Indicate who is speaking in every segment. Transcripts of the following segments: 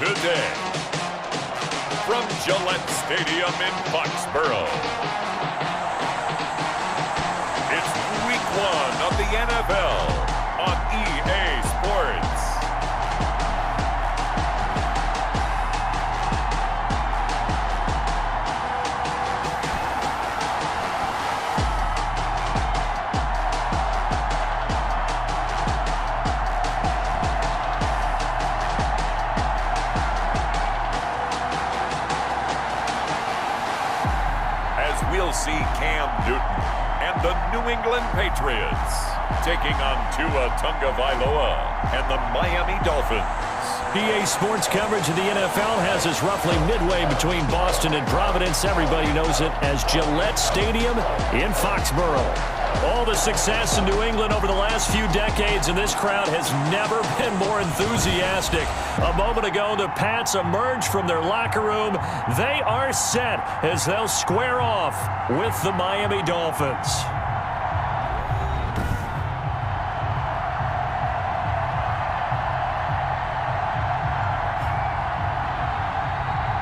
Speaker 1: today. From Gillette Stadium in Foxborough, it's Week 1 of the NFL on EA Sports. We'll see Cam Newton and the New England Patriots taking on Tua Tagovailoa and the Miami Dolphins.
Speaker 2: EA Sports coverage of the NFL has us roughly midway between Boston and Providence. Everybody knows it as Gillette Stadium in Foxborough. All the success in New England over the last few decades, and this crowd has never been more enthusiastic. A moment ago, the Pats emerged from their locker room. They are set as they'll square off with the Miami Dolphins.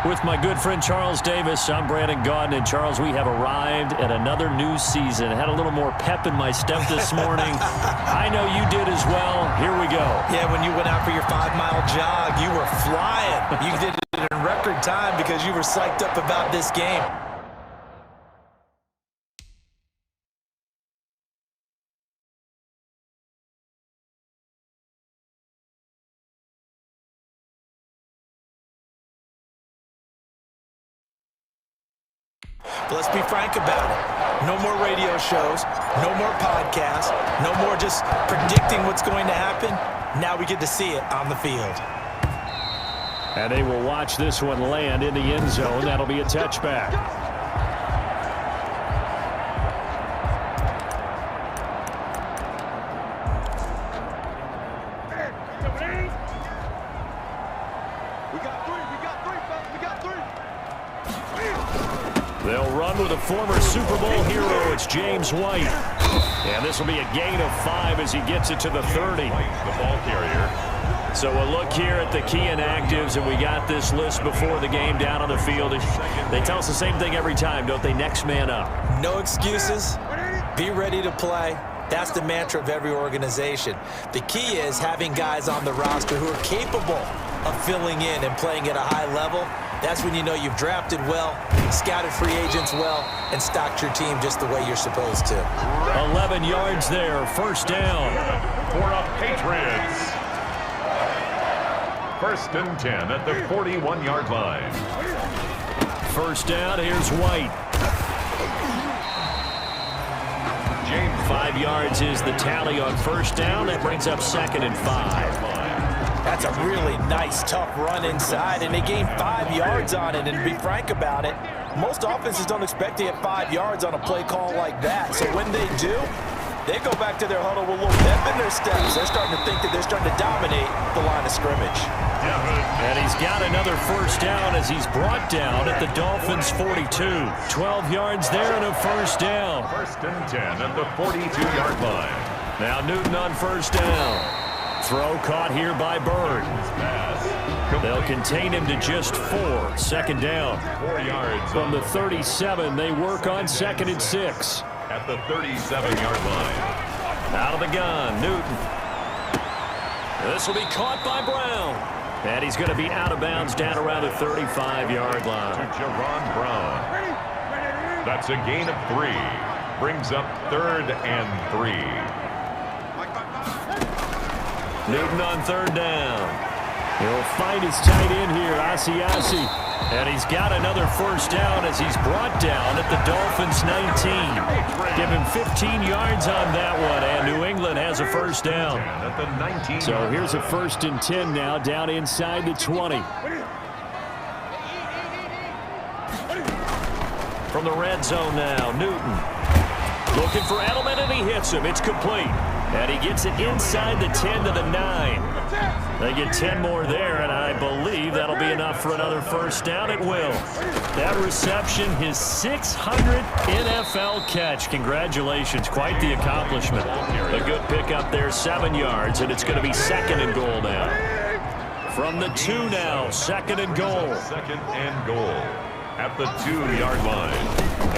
Speaker 2: With my good friend Charles Davis, I'm Brandon Gaudin. And Charles, we have arrived at another new season. I had a little more pep in my step this morning. I know you did as well. Here we go.
Speaker 3: Yeah, when you went out for your 5-mile jog, you were flying. You did it in record time because you were psyched up about this game. But let's be frank about it. No more radio shows, no more podcasts, no more just predicting what's going to happen. Now we get to see it on the field.
Speaker 2: And they will watch this one land in the end zone. That'll be a touchback. They'll run with a former Super Bowl hero. It's James White. And this will be a gain of 5 as he gets it to the 30.
Speaker 1: The ball carrier.
Speaker 2: So we'll look here at the key inactives, and we got this list before the game down on the field. They tell us the same thing every time, don't they? Next man up.
Speaker 3: No excuses. Be ready to play. That's the mantra of every organization. The key is having guys on the roster who are capable of filling in and playing at a high level. That's when you know you've drafted well, scouted free agents well, and stocked your team just the way you're supposed to.
Speaker 2: 11 yards there, first down.
Speaker 1: For the Patriots. First and 10 at the 41-yard line.
Speaker 2: First down, here's White. 5 yards is the tally on first down. That brings up 2nd and 5.
Speaker 3: That's a really nice, tough run inside, and they gained 5 yards on it. And to be frank about it, most offenses don't expect to get 5 yards on a play call like that. So when they do, they go back to their huddle with a little pep in their steps. They're starting to think that they're starting to dominate the line of scrimmage.
Speaker 2: And he's got another first down as he's brought down at the Dolphins' 42. 12 yards there and a first down.
Speaker 1: First and 10 at the 42-yard line.
Speaker 2: Now Newton on first down. Throw caught here by Bird. They'll contain him to just 4. Second down.
Speaker 1: 4 yards.
Speaker 2: From the 37, they work on 2nd and 6.
Speaker 1: At the 37-yard line.
Speaker 2: Out of the gun, Newton. This will be caught by Brown. And he's going to be out of bounds down around the 35-yard line.
Speaker 1: To Jaron Brown. That's a gain of 3. Brings up 3rd and 3.
Speaker 2: Newton on third down. He'll find his tight end here, Asiasi. And he's got another first down as he's brought down at the Dolphins' 19. Give him 15 yards on that one, and New England has a first down. So here's a 1st and 10 now, down inside the 20. From the red zone now, Newton. Looking for Edelman, and he hits him. It's complete. And he gets it inside the 10 to the 9. They get 10 more there, and I believe that'll be enough for another first down. It will. That reception, his 600th NFL catch. Congratulations. Quite the accomplishment. A good pickup there, 7 yards, and it's going to be 2nd and goal now. From the 2 now, 2nd and goal.
Speaker 1: 2nd and goal at the 2-yard line.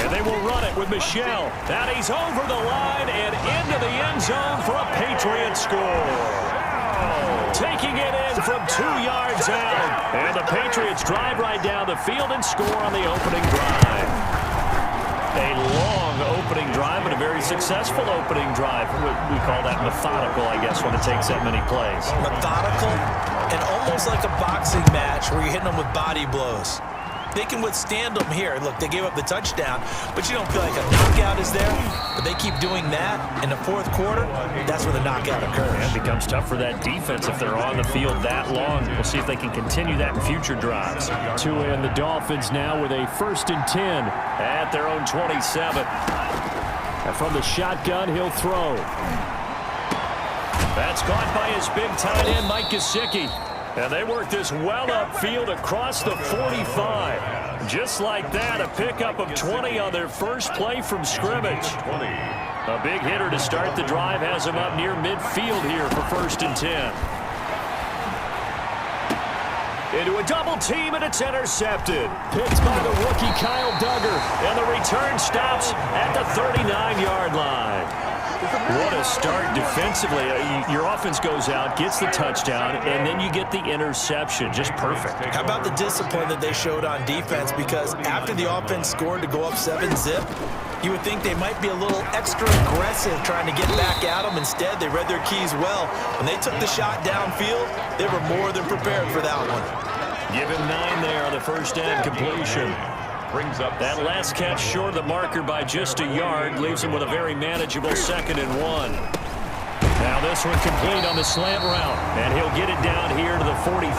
Speaker 2: And they will run it with Michel. And he's over the line and into the end zone for a Patriot score. Taking it in from 2 yards out. And the Patriots drive right down the field and score on the opening drive. A long opening drive and a very successful opening drive. We call that methodical, I guess, when it takes that many plays.
Speaker 3: Methodical and almost like a boxing match where you're hitting them with body blows. They can withstand them here. Look, they gave up the touchdown, but you don't feel like a knockout is there. But they keep doing that in the 4th quarter. That's where the knockout occurs.
Speaker 2: It becomes tough for that defense if they're on the field that long. We'll see if they can continue that in future drives. Tua and the Dolphins now with a 1st and 10 at their own 27. And from the shotgun, he'll throw. That's caught by his big tight end, Mike Gesicki. And they work this well upfield across the 45. Just like that, a pickup of 20 on their first play from scrimmage. A big hitter to start the drive has him up near midfield here for 1st and 10. Into a double team, and it's intercepted. Picked by the rookie Kyle Duggar. And the return stops at the 39-yard line. What a start defensively. Your offense goes out, gets the touchdown, and then you get the interception. Just perfect.
Speaker 3: How about the discipline that they showed on defense? Because after the offense scored to go up 7-zip, you would think they might be a little extra aggressive trying to get back at them. Instead, they read their keys well. When they took the shot downfield, they were more than prepared for that one.
Speaker 2: Give him 9 there on the first down completion.
Speaker 1: Brings up
Speaker 2: that last catch short of the marker by just a yard, leaves him with a very manageable 2nd and 1. Now this one complete on the slant route, and he'll get it down here to the 43.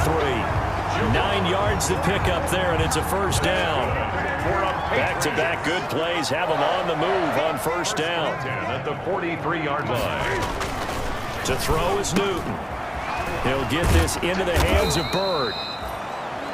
Speaker 2: 9 yards to pick up there, and it's a 1st down. Back-to-back good plays have him on the move on 1st down.
Speaker 1: At the 43-yard line.
Speaker 2: To throw is Newton. He'll get this into the hands of Bird.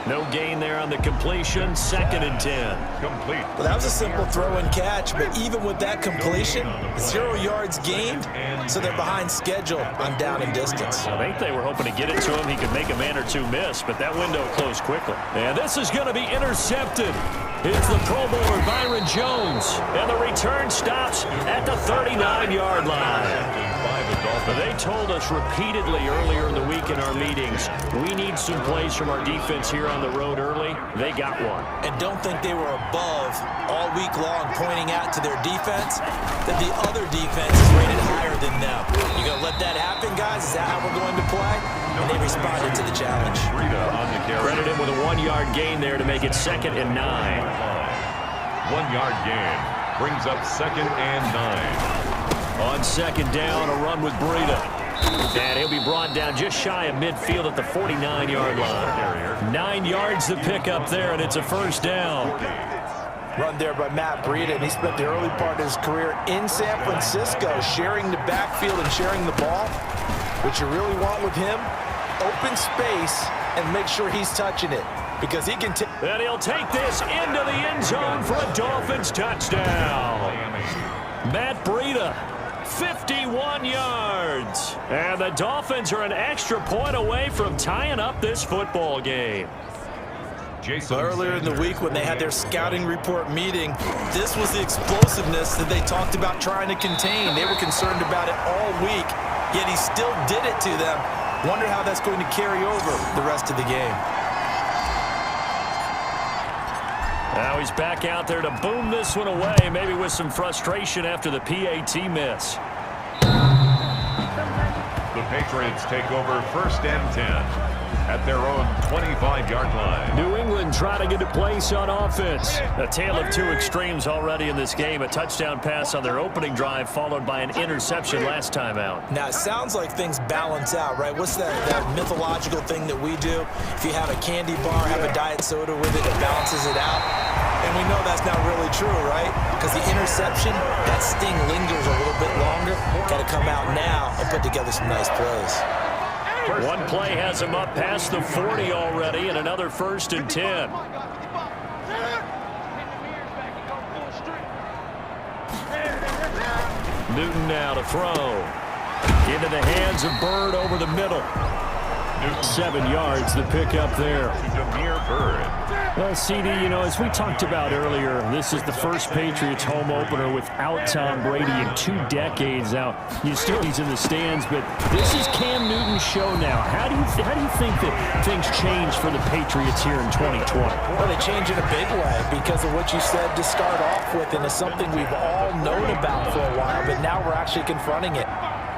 Speaker 2: No gain there on the completion, 2nd and 10.
Speaker 1: Complete.
Speaker 3: Well, that was a simple throw and catch, but even with that completion, 0 yards gained, so they're behind schedule on down and distance.
Speaker 2: I think they were hoping to get it to him. He could make a man or two miss, but that window closed quickly. And this is going to be intercepted. It's the Pro Bowler Byron Jones, and the return stops at the 39-yard line. They told us repeatedly earlier in the week in our meetings, we need some plays from our defense here on the road early. They got one.
Speaker 3: And don't think they were above all week long pointing out to their defense that the other defense is rated higher than them. You going to let that happen, guys? Is that how we're going to play? And they responded to the challenge.
Speaker 2: Credit him with a 1-yard gain there to make it 2nd and 9.
Speaker 1: 1-yard gain brings up 2nd and 9.
Speaker 2: On 2nd down, a run with Breida. And he'll be brought down just shy of midfield at the 49-yard line. 9 yards to pick up there, and it's a 1st down.
Speaker 3: Run there by Matt Breida, and he spent the early part of his career in San Francisco, sharing the backfield and sharing the ball. What you really want with him, open space and make sure he's touching it, because he can
Speaker 2: and he'll take this into the end zone for a Dolphins touchdown. Matt Breida, 51 yards. And the Dolphins are an extra point away from tying up this football game.
Speaker 3: Earlier in the week when they had their scouting report meeting, this was the explosiveness that they talked about trying to contain. They were concerned about it all week, yet he still did it to them. Wonder how that's going to carry over the rest of the game.
Speaker 2: Now he's back out there to boom this one away, maybe with some frustration after the PAT miss.
Speaker 1: The Patriots take over 1st and 10 at their own 25-yard line.
Speaker 2: New England trying to get a place on offense. A tale of two extremes already in this game. A touchdown pass on their opening drive, followed by an interception last time out.
Speaker 3: Now, it sounds like things balance out, right? What's that mythological thing that we do? If you have a candy bar, have a diet soda with it, it balances it out. And we know that's not really true, right? Because the interception, that sting lingers a little bit longer. Got to come out now and put together some nice plays.
Speaker 2: One play has him up past the 40 already, and another 1st and 10. Newton now to throw. Into the hands of Bird over the middle. 7 yards, the pickup there. Well, CD, as we talked about earlier, this is the first Patriots home opener without Tom Brady in 2 decades. Now, he's in the stands, but this is Cam Newton's show now. How do you think that things change for the Patriots here in 2020?
Speaker 3: Well, they change in a big way because of what you said to start off with, and it's something we've all known about for a while, but now we're actually confronting it.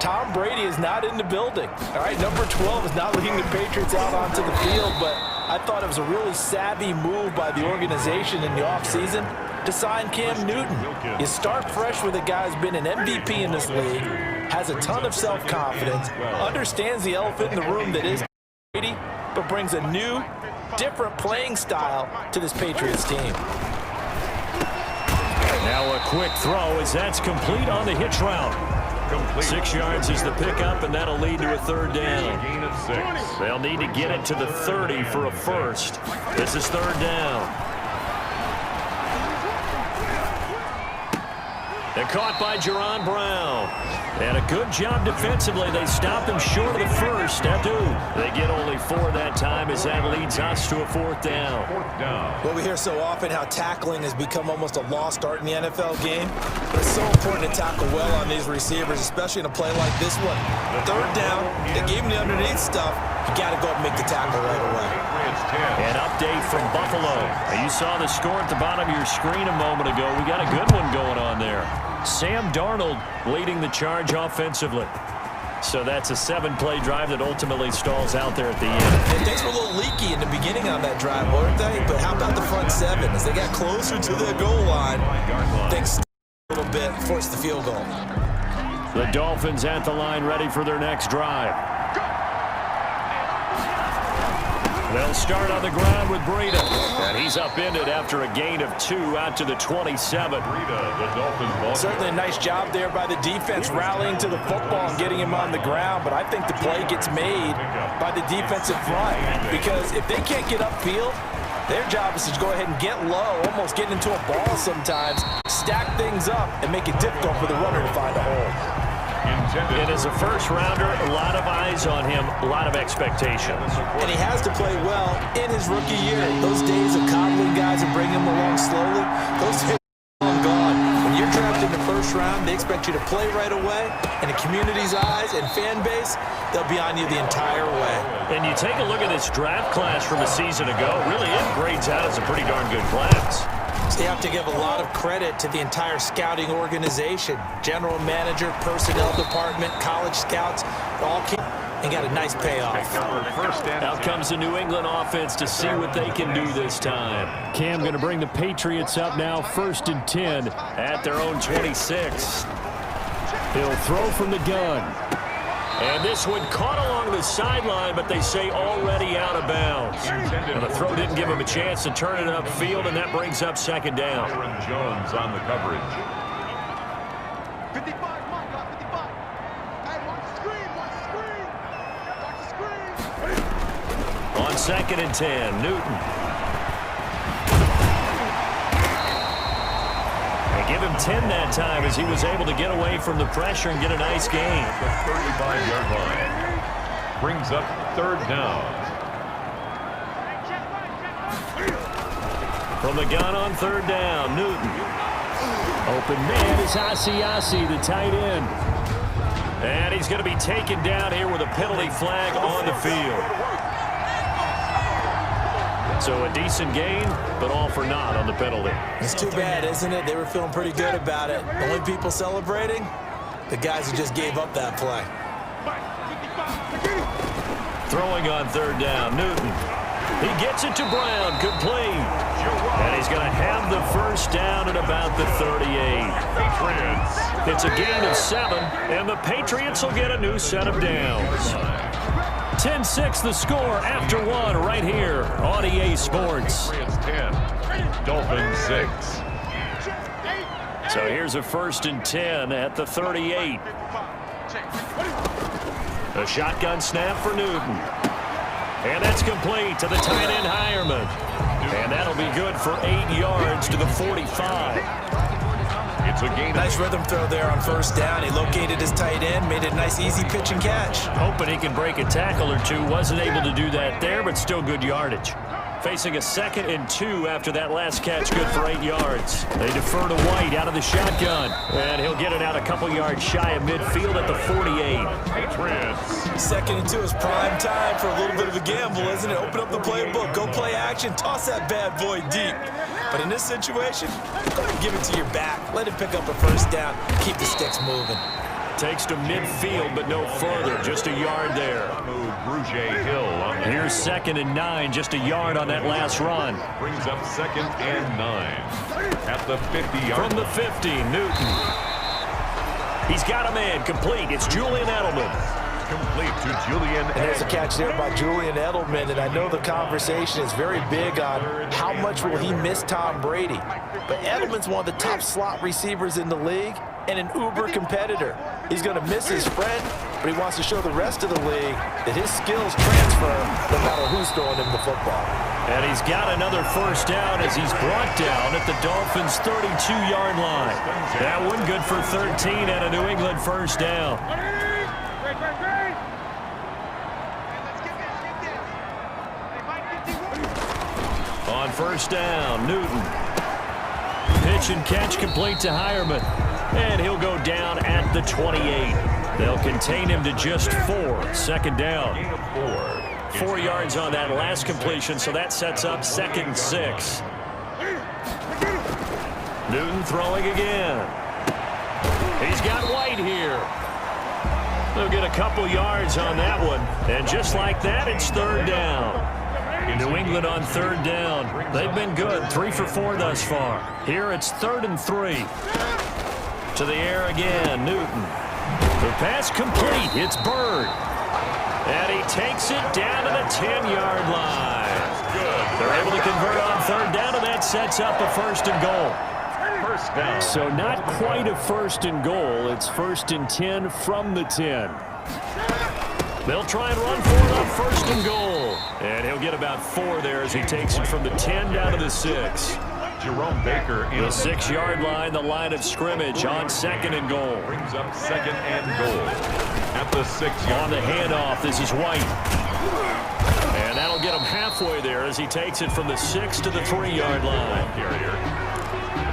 Speaker 3: Tom Brady is not in the building. All right, number 12 is not leading the Patriots out onto the field, but I thought it was a really savvy move by the organization in the offseason to sign Cam Newton. You start fresh with a guy who's been an MVP in this league, has a ton of self-confidence, understands the elephant in the room that is Brady, but brings a new, different playing style to this Patriots team.
Speaker 2: Now a quick throw as that's complete on the hitch route. 6 yards is the pickup, and that'll lead to a 3rd down. They'll need to get it to the 30 for a first. This is 3rd down. They're caught by Jerron Brown. And a good job defensively. They stop him short of the first. They get only 4 that time as that leads us to a 4th down.
Speaker 3: Well, we hear so often how tackling has become almost a lost art in the NFL game. But it's so important to tackle well on these receivers, especially in a play like this one. 3rd down, they gave him the underneath stuff. You got to go up and make the tackle right away.
Speaker 2: An update from Buffalo. You saw the score at the bottom of your screen a moment ago. We got a good one going on there. Sam Darnold leading the charge offensively. So that's a 7-play drive that ultimately stalls out there at the end.
Speaker 3: And things were a little leaky in the beginning on that drive, weren't they? But how about the front 7? As they got closer to the goal line, things a little bit, forced the field goal.
Speaker 2: The Dolphins at the line ready for their next drive. They'll start on the ground with Breida. And he's upended after a gain of 2 out to the 27.
Speaker 3: Certainly a nice job there by the defense rallying to the football and getting him on the ground. But I think the play gets made by the defensive front. Because if they can't get upfield, their job is to go ahead and get low, almost get into a ball sometimes, stack things up, and make it difficult for the runner to find a hole.
Speaker 2: And as a first-rounder, a lot of eyes on him, a lot of expectations.
Speaker 3: And he has to play well in his rookie year. Those days of coddling guys and bringing them along slowly, those days are long gone. When you're drafted in the first round, they expect you to play right away. And the community's eyes and fan base, they'll be on you the entire way.
Speaker 2: And you take a look at this draft class from a season ago, really it grades out as a pretty darn good class.
Speaker 3: So you have to give a lot of credit to the entire scouting organization. General manager, personnel department, college scouts, all came and got a nice payoff.
Speaker 2: Out comes the New England offense to see what they can do this time. Cam going to bring the Patriots up now, 1st and 10 at their own 26. He'll throw from the gun. And this one caught along the sideline, but they say already out of bounds. And the throw didn't give him a chance to turn it upfield, and that brings up 2nd down.
Speaker 1: Aaron Jones on the coverage.
Speaker 4: 55, Mike, 55. Hey, watch the screen, watch the screen. Watch the screen.
Speaker 2: On 2nd and 10, Newton. Give him 10 that time as he was able to get away from the pressure and get a nice gain.
Speaker 1: The 35-yard line. Brings up 3rd down.
Speaker 2: From the gun on 3rd down, Newton. Open man is Asiasi, the tight end. And he's going to be taken down here with a penalty flag on the field. So a decent gain, but all for naught on the penalty.
Speaker 3: It's too bad, isn't it? They were feeling pretty good about it. The only people celebrating, the guys who just gave up that play.
Speaker 2: Throwing on 3rd down, Newton. He gets it to Brown, complete. And he's going to have the 1st down at about the 38. It's a gain of 7, and the Patriots will get a new set of downs. 10-6 the score after 1 right here on EA Sports.
Speaker 1: Patriots 10, Dolphins 6.
Speaker 2: So here's a 1st and 10 at the 38. A shotgun snap for Newton. And that's complete to the tight end Hireman. And that'll be good for 8 yards to the 45.
Speaker 1: It's a gain.
Speaker 3: Nice rhythm throw there on first down. He located his tight end, made it a nice easy pitch and catch.
Speaker 2: Hoping he can break a tackle or two. Wasn't able to do that there, but still good yardage. Facing a 2nd and 2 after that last catch, good for 8 yards. They defer to White out of the shotgun, and he'll get it out a couple yards shy of midfield at the 48.
Speaker 1: Patriots.
Speaker 3: 2nd and 2 is prime time for a little bit of a gamble, isn't it? Open up the playbook, go play action, toss that bad boy deep. But in this situation, go ahead and give it to your back. Let him pick up a first down, keep the sticks moving.
Speaker 2: Takes to midfield, but no further. Just a yard there.
Speaker 1: Hill on the
Speaker 2: Here's 2nd and 9, just a yard on that last run.
Speaker 1: brings up 2nd and 9 at the 50-yard
Speaker 2: From the 50, Newton. He's got a man complete. It's Julian Edelman.
Speaker 1: complete to Julian.
Speaker 3: And there's a catch there by Julian Edelman, and I know the conversation is very big on how much will he miss Tom Brady. But Edelman's one of the top slot receivers in the league and an uber competitor. He's going to miss his friend, but he wants to show the rest of the league that his skills transfer no matter who's throwing him the football.
Speaker 2: And he's got another first down as he's brought down at the Dolphins' 32-yard line. That one good for 13 and a New England first down. On first down, Newton. Pitch and catch complete to Hireman. And he'll go down at the 28. They'll contain him to just 4. Second down. 4 yards on that last completion, so that sets up 2nd and 6. Newton throwing again. He's got White here. They'll get a couple yards on that one. And just like that, it's 3rd down. New England on 3rd down. They've been good, 3 for 4 thus far. Here it's 3rd and 3. To the air again, Newton. The pass complete. It's Bird. And he takes it down to the 10-yard line. They're able to convert on 3rd down, and that sets up a 1st and goal.
Speaker 1: First down.
Speaker 2: So not quite a 1st and goal. It's 1st and 10 from the 10. They'll try and run for it on 1st and goal. And he'll get about 4 there as he takes it from the 10 down to the 6.
Speaker 1: Jerome Baker in
Speaker 2: The 6-yard line, the line of scrimmage on 2nd and goal.
Speaker 1: brings up 2nd and goal at the 6-yard
Speaker 2: On the handoff, this is White. And that'll get him halfway there as he takes it from the 6 to the 3-yard line.
Speaker 1: carrier.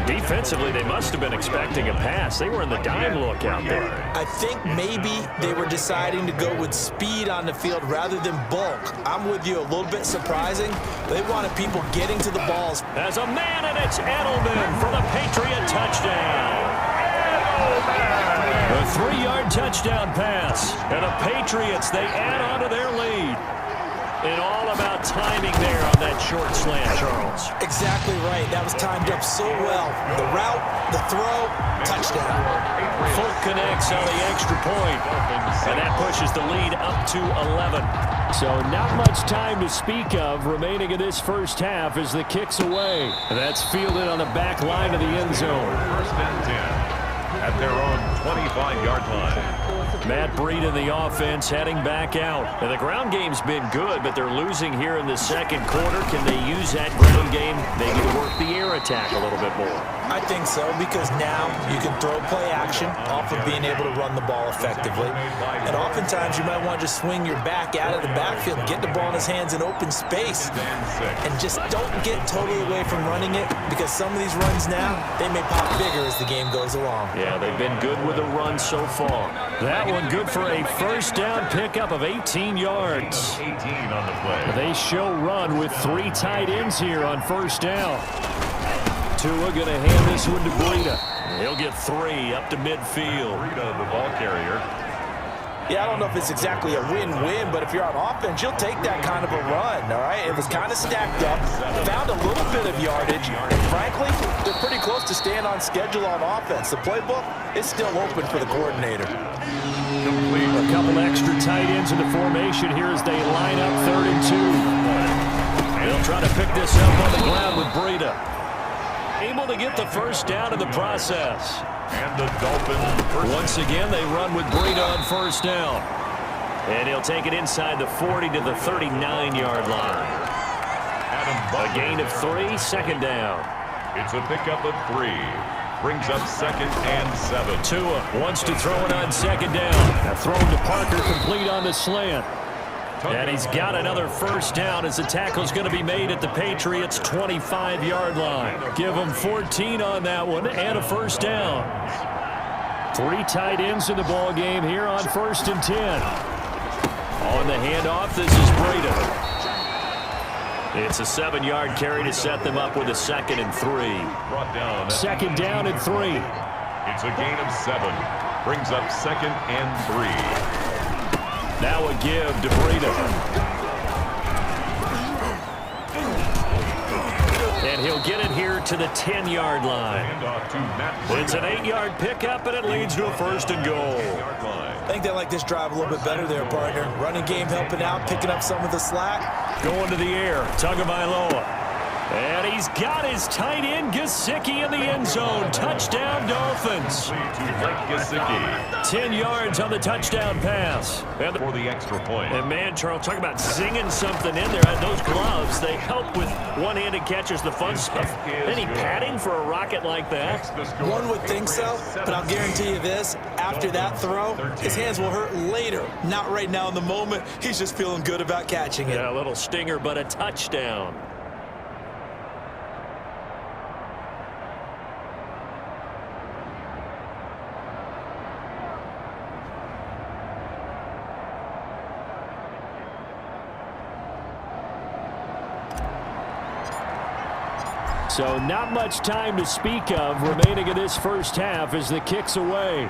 Speaker 2: Defensively, they must have been expecting a pass. They were in the dime look out there.
Speaker 3: I think maybe they were deciding to go with speed on the field rather than bulk. I'm with you, a little bit surprising. They wanted people getting to the balls.
Speaker 2: As a man, and it's Edelman for the Patriot touchdown. A 3-yard touchdown pass. And the Patriots, they add on to their lead. And all about timing there on that short slant, Charles.
Speaker 3: Exactly right. That was timed up so well. The route, the throw, touchdown.
Speaker 2: Folk connects on the extra point. And that pushes the lead up to 11. So not much time to speak of remaining in this first half as the kick's away. And that's fielded on the back line of the end zone.
Speaker 1: 1st and 10 at their own 25-yard line.
Speaker 2: Matt Breed in the offense heading back out. And the ground game's been good, but they're losing here in the 2nd quarter. Can they use that ground game maybe to work the air attack a little bit more?
Speaker 3: I think so, because now you can throw play action off of being able to run the ball effectively. And oftentimes you might want to just swing your back out of the backfield, get the ball in his hands in open space, and just don't get totally away from running it, because some of these runs now, they may pop bigger as the game goes along.
Speaker 2: Yeah, they've been good with the run so far. That one good for a first down pickup of 18 yards.
Speaker 1: 18 on the play.
Speaker 2: They show run with 3 tight ends here on first down. Tua going to hand this one to Breida. He'll get 3 up to midfield.
Speaker 1: Breida, the ball carrier.
Speaker 3: Yeah, I don't know if it's exactly a win-win, but if you're on offense, you'll take that kind of a run, all right? It was kind of stacked up, found a little bit of yardage, and frankly, they're pretty close to staying on schedule on offense. The playbook is still open for the coordinator.
Speaker 2: A couple extra tight ends in the formation here as they line up 3rd and 2. They'll try to pick this up on the ground with Breida. Able to get the first down in the process.
Speaker 1: And the Dolphins.
Speaker 2: Once again, they run with Breida on first down. And he'll take it inside the 40 to the 39-yard line. A gain of 3, 2nd down.
Speaker 1: It's a pickup of 3. Brings up 2nd and 7.
Speaker 2: Tua wants to throw it on 2nd down. Now thrown to Parker, complete on the slant. And he's got another 1st down as the tackle's going to be made at the Patriots' 25-yard line. Give them 14 on that one and a 1st down. 3 tight ends in the ball game here on 1st and 10. On the handoff, this is Breda. It's a 7-yard carry to set them up with a 2nd and 3. 2nd down and 3.
Speaker 1: It's a gain of 7. Brings up 2nd and 3.
Speaker 2: Now a give to Breda. And he'll get it here to the 10-yard line. It's an 8-yard pickup, and it leads to a 1st and goal.
Speaker 3: I think they like this drive a little bit better there, partner. Running game helping out, picking up some of the slack.
Speaker 2: Going to the air, Tagovailoa. And he's got his tight end, Gesicki, in the end zone. Touchdown, Dolphins. 10 yards on the touchdown pass.
Speaker 1: And for the extra point.
Speaker 2: And man, Charles, talk about zinging something in there. Those gloves, they help with one-handed catches, the fun stuff. Any padding for a rocket like that?
Speaker 3: One would think so, but I'll guarantee you this. After that throw, his hands will hurt later. Not right now in the moment. He's just feeling good about catching it.
Speaker 2: Yeah, a little stinger, but a touchdown. So not much time to speak of remaining in this 1st half as the kick's away.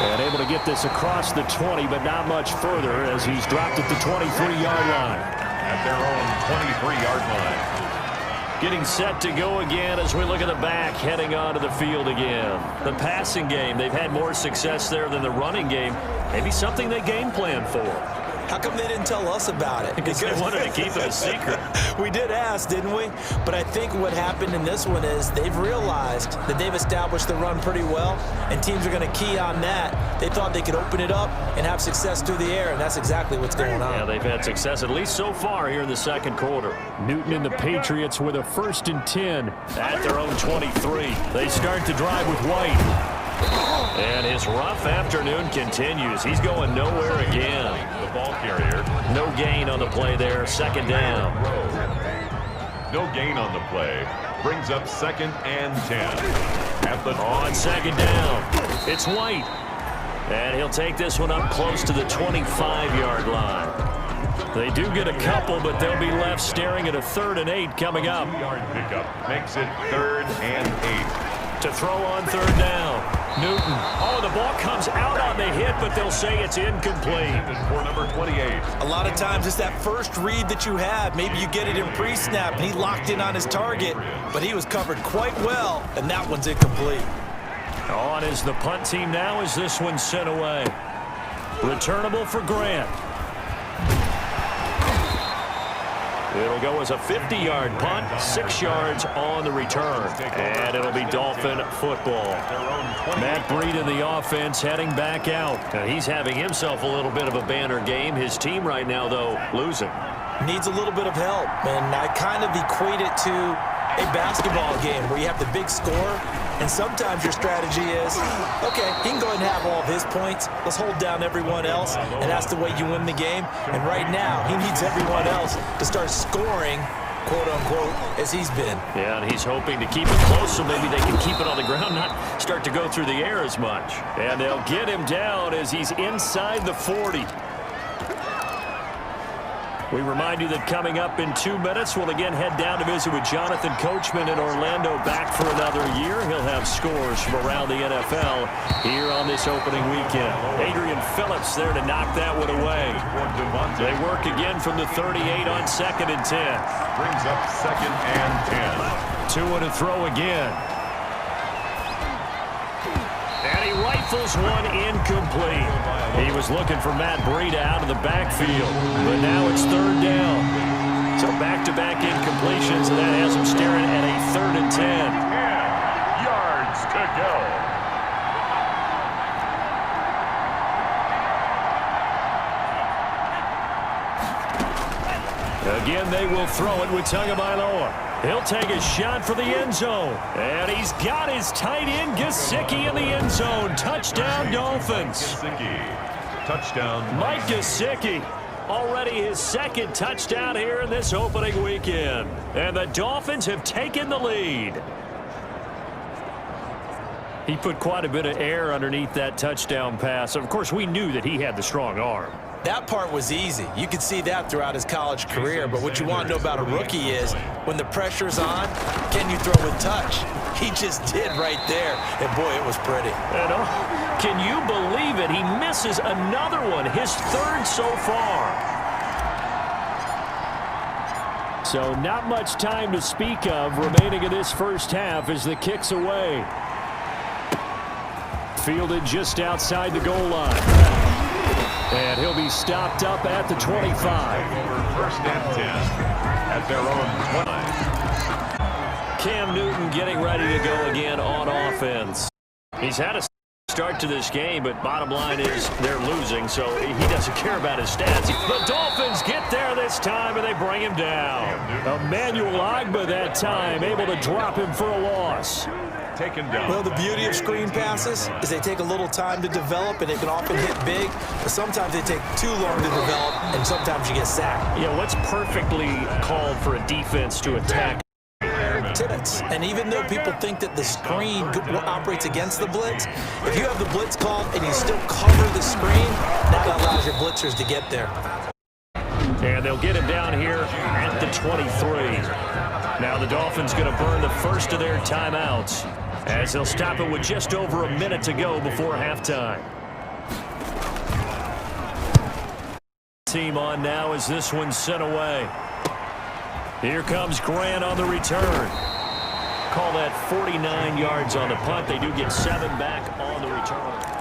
Speaker 2: And able to get this across the 20, but not much further as he's dropped at the 23-yard line.
Speaker 1: At their own 23-yard line.
Speaker 2: Getting set to go again as we look at the back, heading onto the field again. The passing game, they've had more success there than the running game. Maybe something they game plan for.
Speaker 3: How come they didn't tell us about it?
Speaker 2: Because they wanted to keep it a secret.
Speaker 3: We did ask, didn't we? But I think what happened in this one is they've realized that they've established the run pretty well, and teams are going to key on that. They thought they could open it up and have success through the air, and that's exactly what's going on.
Speaker 2: Yeah, they've had success at least so far here in the 2nd quarter. Newton and the Patriots with a 1st and 10 at their own 23. They start to drive with White. And his rough afternoon continues. He's going nowhere again.
Speaker 1: The ball carrier.
Speaker 2: No gain on the play there. 2nd down.
Speaker 1: No gain on the play. Brings up 2nd and 10.
Speaker 2: On 2nd down, it's White. And he'll take this one up close to the 25-yard line. They do get a couple, but they'll be left staring at a 3rd and 8 coming up.
Speaker 1: 2-yard pickup makes it 3rd and 8.
Speaker 2: To throw on 3rd down. Newton. Oh, the ball comes out on the hit, but they'll say it's incomplete.
Speaker 1: For number 28.
Speaker 3: A lot of times it's that first read that you have. Maybe you get it in pre-snap, and he locked in on his target, but he was covered quite well, and that one's incomplete.
Speaker 2: On is the punt team now as this one's sent away. Returnable for Grant. It'll go as a 50-yard punt, 6 yards on the return. And it'll be Dolphin football. Matt Breed in the offense heading back out. He's having himself a little bit of a banner game. His team right now, though, losing.
Speaker 3: Needs a little bit of help, and I kind of equate it to a basketball game where you have the big score, and sometimes your strategy is, okay, he can go ahead and have all of his points. Let's hold down everyone else, and that's the way you win the game. And right now, he needs everyone else to start scoring, quote-unquote, as he's been.
Speaker 2: Yeah, and he's hoping to keep it close so maybe they can keep it on the ground, not start to go through the air as much. And they'll get him down as he's inside the 40. We remind you that coming up in 2 minutes, we'll again head down to visit with Jonathan Coachman in Orlando, back for another year. He'll have scores from around the NFL here on this opening weekend. Adrian Phillips there to knock that one away. They work again from the 38 on 2nd and 10.
Speaker 1: Brings up 2nd and 10.
Speaker 2: 2 to throw again. And he rifles one incomplete. He was looking for Matt Breida out of the backfield, but now it's 3rd down. So back-to-back incompletions, and that has him staring at a 3rd and 10.
Speaker 1: 10 yards to go.
Speaker 2: Again, they will throw it with Tagovailoa. He'll take a shot for the end zone. And he's got his tight end, Gesicki, in the end zone. Touchdown, Dolphins.
Speaker 1: Touchdown.
Speaker 2: Mike Gesicki, already his second touchdown here in this opening weekend. And the Dolphins have taken the lead. He put quite a bit of air underneath that touchdown pass. Of course, we knew that he had the strong arm.
Speaker 3: That part was easy. You could see that throughout his college career. But what you want to know about a rookie is when the pressure's on, can you throw with touch? He just did right there. And, boy, it was pretty.
Speaker 2: And, can you believe it? He misses another one, his third so far. So not much time to speak of remaining in this first half as the kick's away. Fielded just outside the goal line. And he'll be stopped up at the 25.
Speaker 1: First and 10 at their own 20.
Speaker 2: Cam Newton getting ready to go again on offense. He's had a start to this game, but bottom line is they're losing, so he doesn't care about his stats. The Dolphins get there this time, and they bring him down. Emmanuel Ogbah that time, able to drop him for a loss.
Speaker 1: Taken down.
Speaker 3: Well, the beauty of screen passes is they take a little time to develop, and they can often hit big, but sometimes they take too long to develop, and sometimes you get sacked.
Speaker 2: Yeah, what's perfectly called for a defense to attack?
Speaker 3: Pivots. And even though people think that the screen operates against the blitz, if you have the blitz called and you still cover the screen, that allows your blitzers to get there.
Speaker 2: And they'll get him down here at the 23. Now the Dolphins going to burn the first of their timeouts as they'll stop it with just over a minute to go before halftime. Team on now as this one's sent away. Here comes Grant on the return. Call that 49 yards on the punt. They do get 7 back on the return.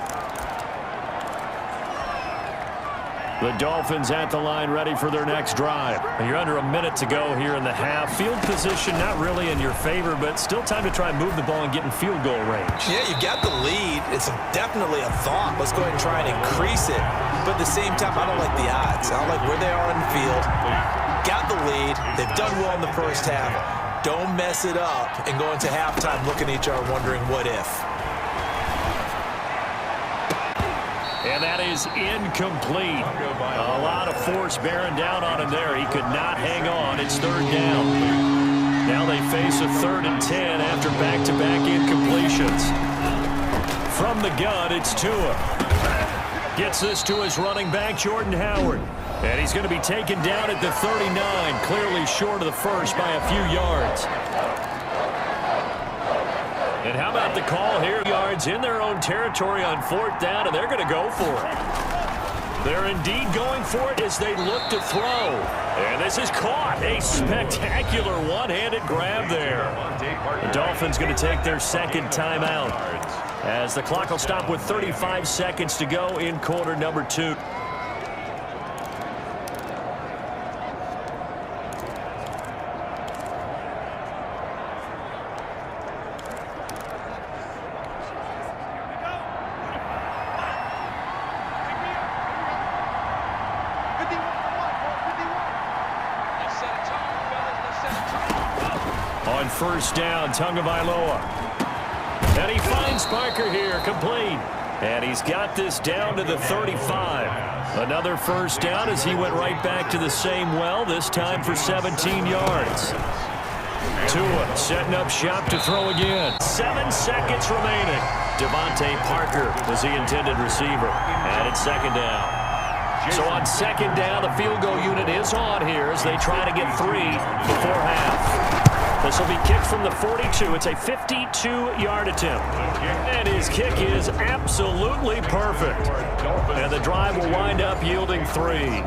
Speaker 2: The Dolphins at the line ready for their next drive. You're under a minute to go here in the half. Field position not really in your favor, but still time to try and move the ball and get in field goal range.
Speaker 3: Yeah, you got the lead. It's definitely a thought. Let's go ahead and try and increase it. But at the same time, I don't like the odds. I don't like where they are in the field. Got the lead. They've done well in the first half. Don't mess it up and go into halftime looking at each other wondering what if.
Speaker 2: And that is incomplete. A lot of force bearing down on him there. He could not hang on. It's third down. Now they face a 3rd and 10 after back-to-back incompletions. From the gun, it's Tua. Gets this to his running back, Jordan Howard. And he's going to be taken down at the 39, clearly short of the first by a few yards. And how about the call here? Yards in their own territory on 4th down, and they're going to go for it. They're indeed going for it as they look to throw. And this is caught. A spectacular one-handed grab there. The Dolphins going to take their second timeout as the clock will stop with 35 seconds to go in quarter number 2. On first down, Tagovailoa. And he finds Parker here, complete. And he's got this down to the 35. Another first down as he went right back to the same well, this time for 17 yards. Tua setting up shop to throw again. 7 seconds remaining. Devontae Parker was the intended receiver. And it's second down. So on second down, the field goal unit is on here as they try to get 3 before half. This will be kicked from the 42. It's a 52-yard attempt. And his kick is absolutely perfect. And the drive will wind up yielding 3.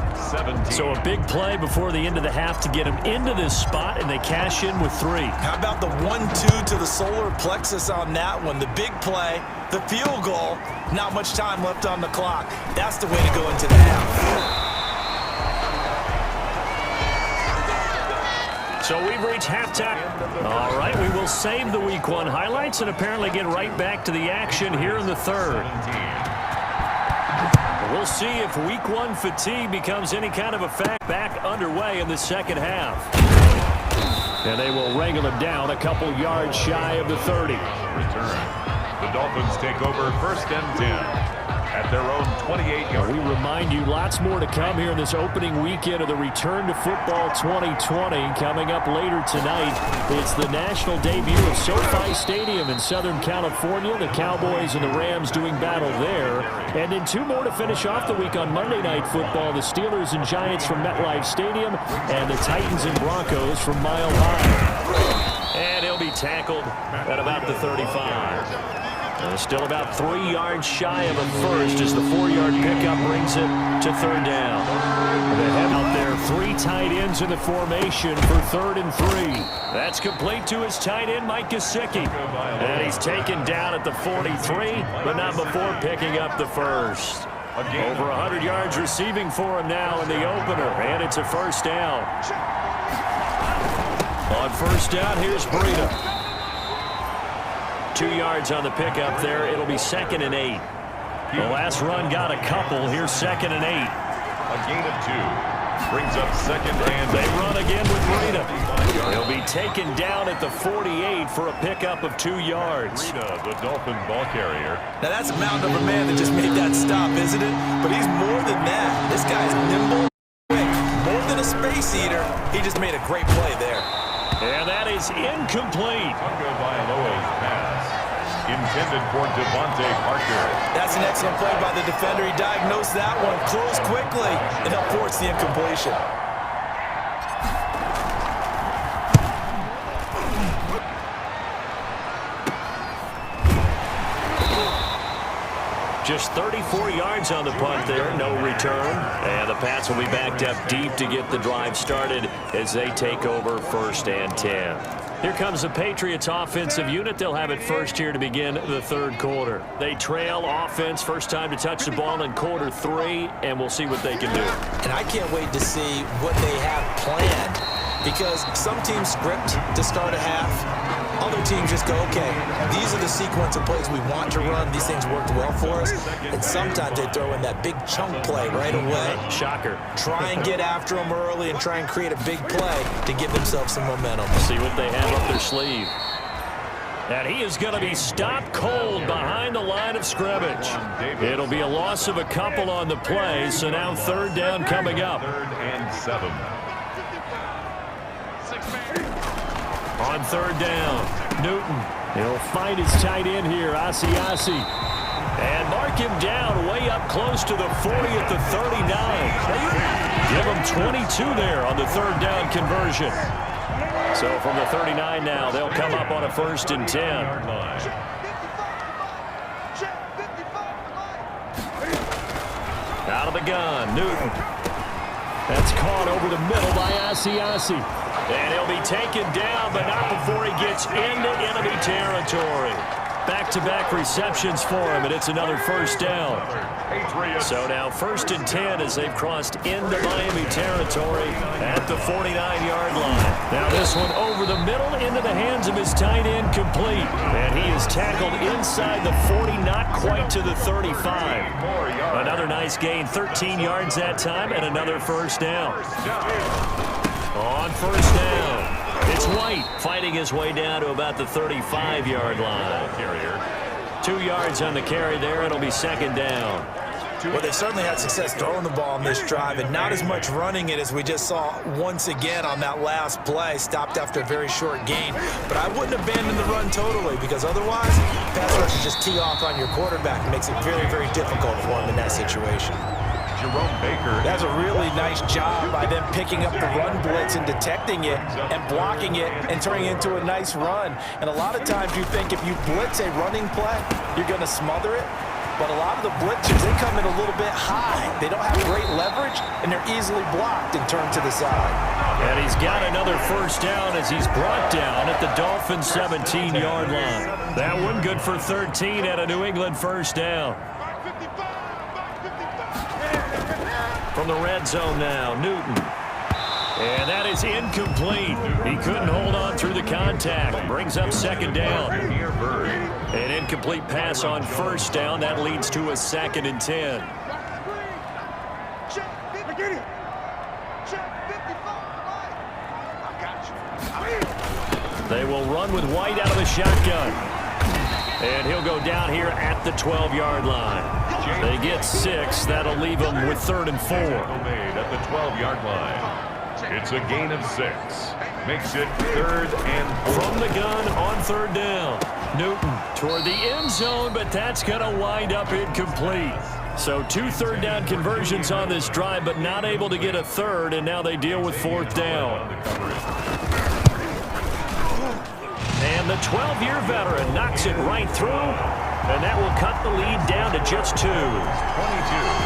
Speaker 2: So a big play before the end of the half to get him into this spot, and they cash in with 3.
Speaker 3: How about the 1-2 to the solar plexus on that one? The big play, the field goal, not much time left on the clock. That's the way to go into the half.
Speaker 2: So we've reached halftime. All right, we will save the Week 1 highlights and apparently get right back to the action here in the third. We'll see if week one fatigue becomes any kind of a fact. Back underway in the second half. And they will wrangle him down a couple yards shy of the 30.
Speaker 1: Return. The Dolphins take over 1st and 10 at their own 28-yard.
Speaker 2: We remind you lots more to come here in this opening weekend of the Return to Football 2020. Coming up later tonight, it's the national debut of SoFi Stadium in Southern California. The Cowboys and the Rams doing battle there. And then 2 more to finish off the week on Monday Night Football. The Steelers and Giants from MetLife Stadium and the Titans and Broncos from Mile High. And he'll be tackled at about the 35. Still about 3 yards shy of a first as the 4-yard pickup brings it to 3rd down. They have out there 3 tight ends in the formation for 3rd and 3. That's complete to his tight end, Mike Gesicki. And he's taken down at the 43, but not before picking up the first. Over 100 yards receiving for him now in the opener, and it's a 1st down. On 1st down, here's Breida. 2 yards on the pickup there. It'll be 2nd and 8. The last run got a couple. Here's 2nd and 8.
Speaker 1: A gain of 2. Brings up 2nd and
Speaker 2: they run again with Breida. He'll be taken down at the 48 for a pickup of 2 yards.
Speaker 1: Breida, the Dolphin ball carrier.
Speaker 3: Now that's a mountain of a man that just made that stop, isn't it? But he's more than that. This guy's nimble, quick, more than a space eater. He just made a great play there.
Speaker 2: And that is incomplete.
Speaker 1: Tonga Vailoa's pass. Intended for Devontae Parker.
Speaker 3: That's an excellent play by the defender. He diagnosed that one, closed quickly, and helped force the incompletion.
Speaker 2: Just 34 yards on the punt there, no return. And the Pats will be backed up deep to get the drive started as they take over 1st and 10. Here comes the Patriots offensive unit. They'll have it first here to begin the 3rd quarter. They trail offense, first time to touch the ball in quarter 3, and we'll see what they can do.
Speaker 3: And I can't wait to see what they have planned, because some teams script to start a half. Other teams just go, okay, these are the sequence of plays we want to run. These things worked well for us. And sometimes they throw in that big chunk play right away.
Speaker 2: Shocker.
Speaker 3: Try and get after them early and try and create a big play to give themselves some momentum.
Speaker 2: See what they have up their sleeve. And he is going to be stopped cold behind the line of scrimmage. It'll be a loss of a couple on the play, so now 3rd down coming up.
Speaker 1: 3rd and 7.
Speaker 2: On 3rd down, Newton. He'll find his tight end here, Asiasi. And mark him down way up close to the 40 at the 39. Give him 22 there on the 3rd down conversion. So from the 39 now, they'll come up on a 1st and 10. Out of the gun, Newton. That's caught over the middle by Asiasi. And he'll be taken down, but not before he gets into enemy territory. Back-to-back receptions for him, and it's another 1st down. So now 1st and 10 as they've crossed into Miami territory at the 49-yard line. Now this one over the middle into the hands of his tight end, complete. And he is tackled inside the 40, not quite to the 35. Another nice gain, 13 yards that time, and another 1st down. On 1st down, it's White fighting his way down to about the 35-yard line. 2 yards on the carry there. It'll be 2nd down.
Speaker 3: Well, they certainly had success throwing the ball on this drive, and not as much running it as we just saw once again on that last play. Stopped after a very short gain. But I wouldn't abandon the run totally, because otherwise, pass rushers just tee off on your quarterback. It makes it very, very difficult for him in that situation.
Speaker 1: Jerome Baker.
Speaker 3: That's a really nice job by them picking up the run blitz and detecting it and blocking it and turning it into a nice run. And a lot of times you think if you blitz a running play, you're going to smother it. But a lot of the blitzers, they come in a little bit high. They don't have great leverage, and they're easily blocked and turned to the side.
Speaker 2: And he's got another 1st down as he's brought down at the Dolphins' 17-yard line. That one good for 13 at a New England 1st down. From the red zone now, Newton. And that is incomplete. He couldn't hold on through the contact. Brings up 2nd down. An incomplete pass on 1st down. That leads to a 2nd and 10.
Speaker 4: I get it. Check 55. I got you.
Speaker 2: They will run with White out of the shotgun. And he'll go down here at the 12-yard line. They get 6. That'll leave them with 3rd and 4.
Speaker 1: Made at the 12-yard line. It's a gain of 6. Makes it 3rd and 4.
Speaker 2: From the gun on 3rd down. Newton toward the end zone, but that's going to wind up incomplete. So 2 3rd down conversions on this drive, but not able to get a 3rd, and now they deal with 4th down. And the 12-year veteran knocks it right through, and that will cut the lead down to just 2. 22.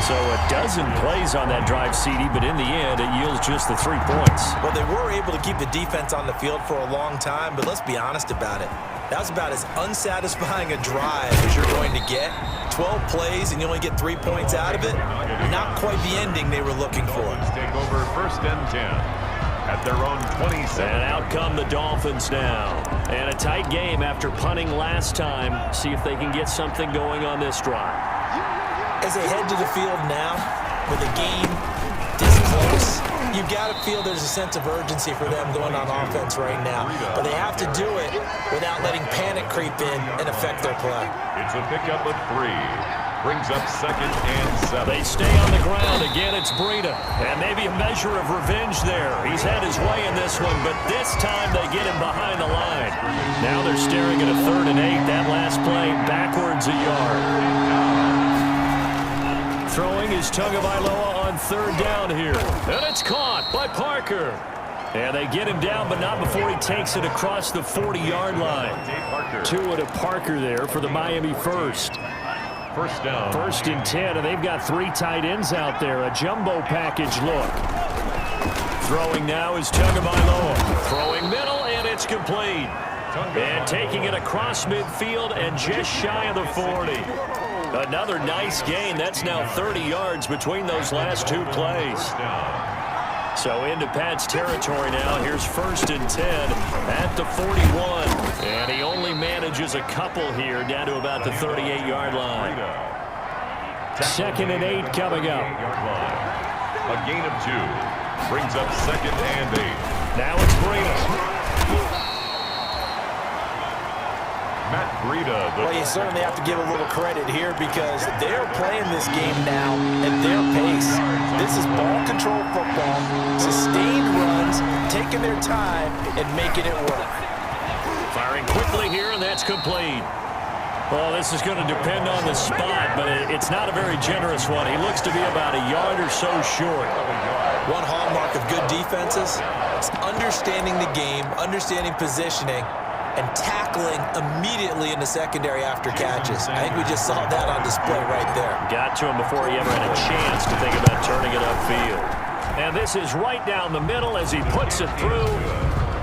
Speaker 2: So a dozen plays on that drive, CD, but in the end, it yields just the 3 points.
Speaker 3: Well, they were able to keep the defense on the field for a long time, but let's be honest about it. That was about as unsatisfying a drive as you're going to get. 12 plays and you only get 3 points out of it. Not quite the ending they were looking for.
Speaker 1: Take over 1st and 10 at their own 27.
Speaker 2: And out come the Dolphins now. And a tight game after punting last time. See if they can get something going on this drive.
Speaker 3: As they head to the field now, with the game this close, you've got to feel there's a sense of urgency for them going on offense right now. But they have to do it without letting panic creep in and affect their play.
Speaker 1: It's a pickup of 3. Brings up 2nd and 7.
Speaker 2: They stay on the ground. Again, it's Breida. And maybe a measure of revenge there. He's had his way in this one, but this time they get him behind the line. Now they're staring at a 3rd and 8. That last play backwards a yard. Throwing is Tagovailoa on 3rd down here. And it's caught by Parker. And they get him down, but not before he takes it across the 40-yard line. 2 to Parker there for the Miami first.
Speaker 1: 1st down.
Speaker 2: 1st and 10, and they've got 3 tight ends out there. A jumbo package look. Throwing now is Tagovailoa. Throwing middle, and it's complete. And taking it across midfield and just shy of the 40. Another nice gain. That's now 30 yards between those last 2 plays. So into Pat's territory now. Here's 1st and 10 at the 41. And he only manages a couple here down to about the 38-yard line. 2nd and 8 coming up.
Speaker 1: A gain of 2. Brings up 2nd and 8.
Speaker 2: Now it's Breida.
Speaker 1: Matt Breida.
Speaker 3: Well, you certainly have to give a little credit here because they're playing this game now at their pace. This is ball control football, sustained runs, taking their time and making it work.
Speaker 2: Firing quickly here, and that's complete. Well, this is going to depend on the spot, but it's not a very generous one. He looks to be about a yard or so short.
Speaker 3: One hallmark of good defenses is understanding the game, understanding positioning, and tackling immediately in the secondary after catches. I think we just saw that on display right there.
Speaker 2: Got to him before he ever had a chance to think about turning it upfield. And this is right down the middle as he puts it through.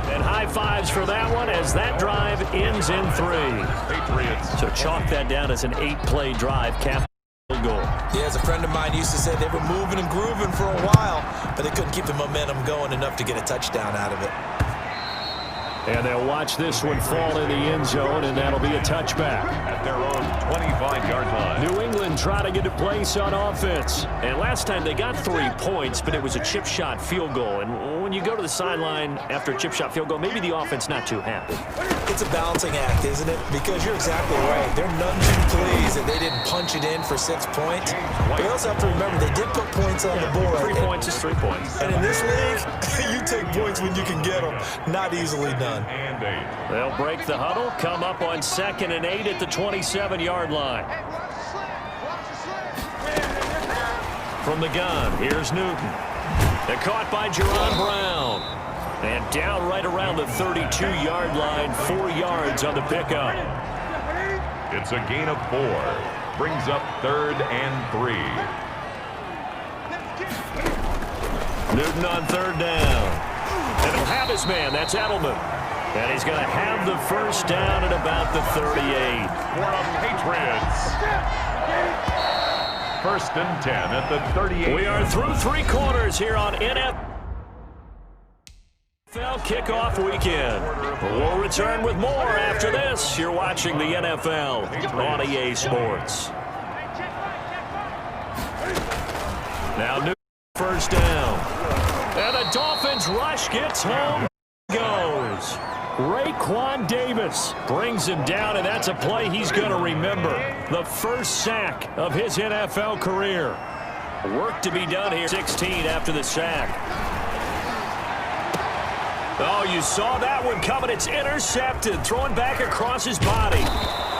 Speaker 2: And high fives for that one as that drive ends in 3.
Speaker 1: Patriots.
Speaker 2: So chalk that down as an 8-play drive. Cap goal.
Speaker 3: Yeah, as a friend of mine used to say, they were moving and grooving for a while, but they couldn't keep the momentum going enough to get a touchdown out of it.
Speaker 2: And they'll watch this one fall in the end zone, and that'll be a touchback.
Speaker 1: At their own 25-yard line.
Speaker 2: New England trying to get a place on offense. And last time they got 3 points, but it was a chip shot field goal. And when you go to the sideline after a chip shot field goal, maybe the offense not too happy.
Speaker 3: It's a balancing act, isn't it? Because you're exactly right. They're none too pleased that they didn't punch it in for 6 points. But you also have to remember they did put points on the board.
Speaker 2: 3 points is 3 points.
Speaker 3: And in this league, you take points when you can get them. Not easily done.
Speaker 1: And 8.
Speaker 2: They'll break the huddle, come up on 2nd and 8 at the 27-yard line. From the gun, here's Newton. They're caught by Jerron Brown. And down right around the 32-yard line, 4 yards on the pickup.
Speaker 1: It's a gain of 4. Brings up 3rd and 3.
Speaker 2: Newton on 3rd down. And he'll have his man. That's Edelman. And he's going to have the first down at about the 38.
Speaker 1: For the Patriots. 1st and 10 at the 38.
Speaker 2: We are through 3 quarters here on NFL Kickoff Weekend. We'll return with more after this. You're watching the NFL on EA Sports. Now, Newton 1st Dolphins rush gets home. Goes. Raekwon Davis brings him down, and that's a play he's going to remember. The first sack of his NFL career. Work to be done here. 16 after the sack. Oh, you saw that one coming. It's intercepted. Thrown back across his body.